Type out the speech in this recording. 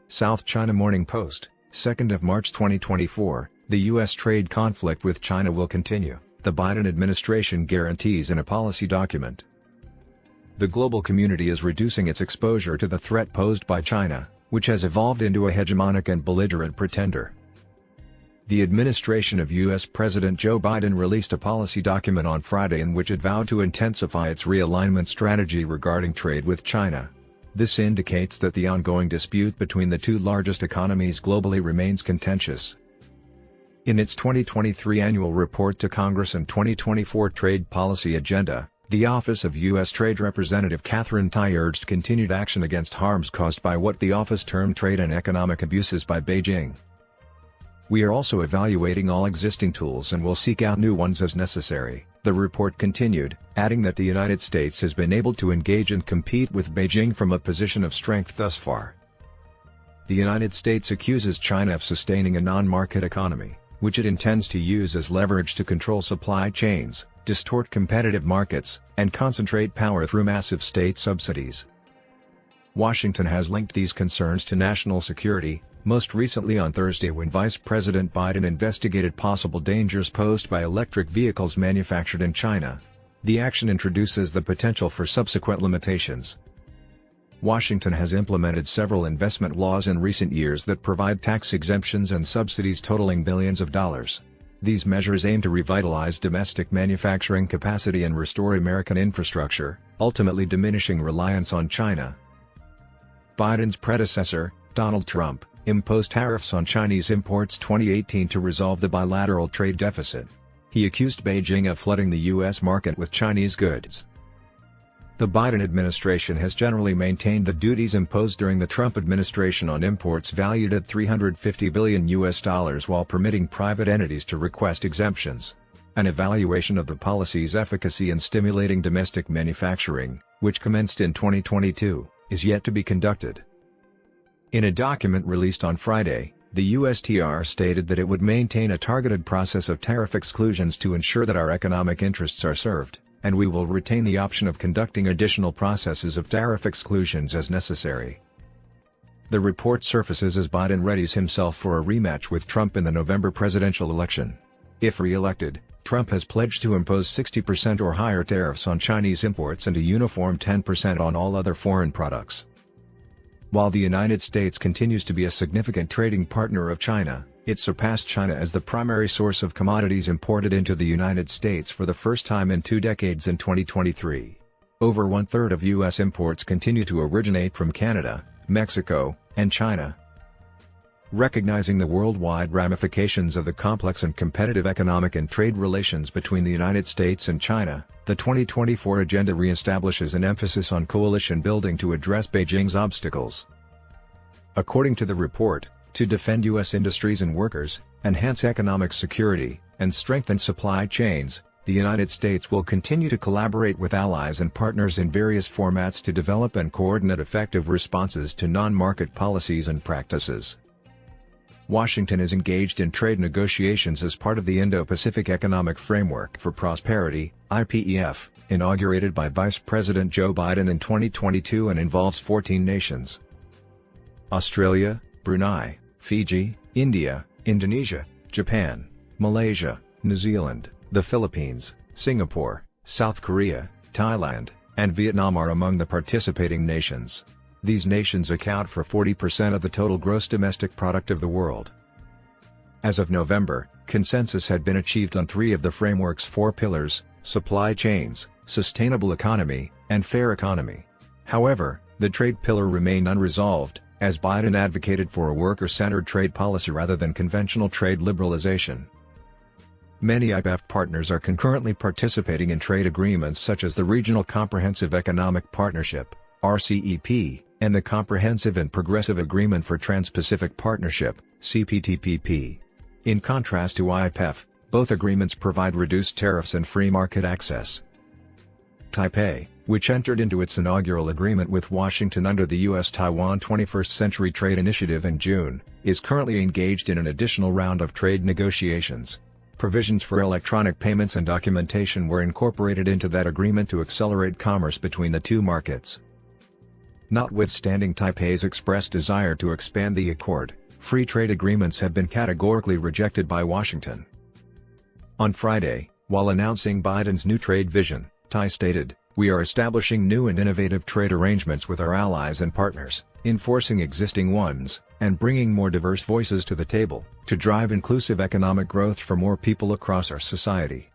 South China Morning Post, 2nd of March 2024, the U.S. trade conflict with China will continue, the Biden administration guarantees in a policy document. The global community is reducing its exposure to the threat posed by China, which has evolved into a hegemonic and belligerent pretender. The administration of U.S. President Joe Biden released a policy document on Friday in which it vowed to intensify its realignment strategy regarding trade with China. This indicates that the ongoing dispute between the two largest economies globally remains contentious. In its 2023 annual report to Congress and 2024 trade policy agenda, the Office of U.S. Trade Representative Katherine Tai urged continued action against harms caused by what the office termed trade and economic abuses by Beijing. "We are also evaluating all existing tools and will seek out new ones as necessary," the report continued, adding that the United States has been able to engage and compete with Beijing from a position of strength thus far. The United States accuses China of sustaining a non-market economy, which it intends to use as leverage to control supply chains, distort competitive markets, and concentrate power through massive state subsidies. Washington has linked these concerns to national security, most recently on Thursday when Vice President Biden investigated possible dangers posed by electric vehicles manufactured in China. The action introduces the potential for subsequent limitations. Washington has implemented several investment laws in recent years that provide tax exemptions and subsidies totaling billions of dollars. These measures aim to revitalize domestic manufacturing capacity and restore American infrastructure, ultimately diminishing reliance on China. Biden's predecessor, Donald Trump, imposed tariffs on Chinese imports 2018 to resolve the bilateral trade deficit. He accused Beijing of flooding the U.S. market with Chinese goods. The Biden administration has generally maintained the duties imposed during the Trump administration on imports valued at $350 billion while permitting private entities to request exemptions. An evaluation of the policy's efficacy in stimulating domestic manufacturing, which commenced in 2022, is yet to be conducted. In a document released on Friday, the USTR stated that it would maintain a targeted process of tariff exclusions to ensure that our economic interests are served, and we will retain the option of conducting additional processes of tariff exclusions as necessary. The report surfaces as Biden readies himself for a rematch with Trump in the November presidential election. If re-elected, Trump has pledged to impose 60% or higher tariffs on Chinese imports and a uniform 10% on all other foreign products. While the United States continues to be a significant trading partner of China, it surpassed China as the primary source of commodities imported into the United States for the first time in 2 decades in 2023. Over 1/3 of U.S. imports continue to originate from Canada, Mexico, and China. Recognizing the worldwide ramifications of the complex and competitive economic and trade relations between the United States and China, the 2024 agenda reestablishes an emphasis on coalition building to address Beijing's obstacles. According to the report, to defend U.S. industries and workers, enhance economic security, and strengthen supply chains, the United States will continue to collaborate with allies and partners in various formats to develop and coordinate effective responses to non-market policies and practices. Washington is engaged in trade negotiations as part of the Indo-Pacific Economic Framework for Prosperity, IPEF, inaugurated by Vice President Joe Biden in 2022 and involves 14 nations: Australia, Brunei, Fiji, India, Indonesia, Japan, Malaysia, New Zealand, the Philippines, Singapore, South Korea, Thailand, and Vietnam are among the participating nations. These nations account for 40% of the total gross domestic product of the world. As of November, consensus had been achieved on 3 of the framework's 4 pillars: supply chains, sustainable economy, and fair economy. However, the trade pillar remained unresolved, as Biden advocated for a worker-centered trade policy rather than conventional trade liberalization. Many IPEF partners are concurrently participating in trade agreements such as the Regional Comprehensive Economic Partnership, RCEP, and the Comprehensive and Progressive Agreement for Trans-Pacific Partnership, CPTPP. In contrast to IPEF, both agreements provide reduced tariffs and free market access. Taipei, which entered into its inaugural agreement with Washington under the U.S.-Taiwan 21st Century Trade Initiative in June, is currently engaged in an additional round of trade negotiations. Provisions for electronic payments and documentation were incorporated into that agreement to accelerate commerce between the two markets. Notwithstanding Taipei's expressed desire to expand the Accord, free trade agreements have been categorically rejected by Washington. On Friday, while announcing Biden's new trade vision, Tai stated, "We are establishing new and innovative trade arrangements with our allies and partners, enforcing existing ones, and bringing more diverse voices to the table, to drive inclusive economic growth for more people across our society."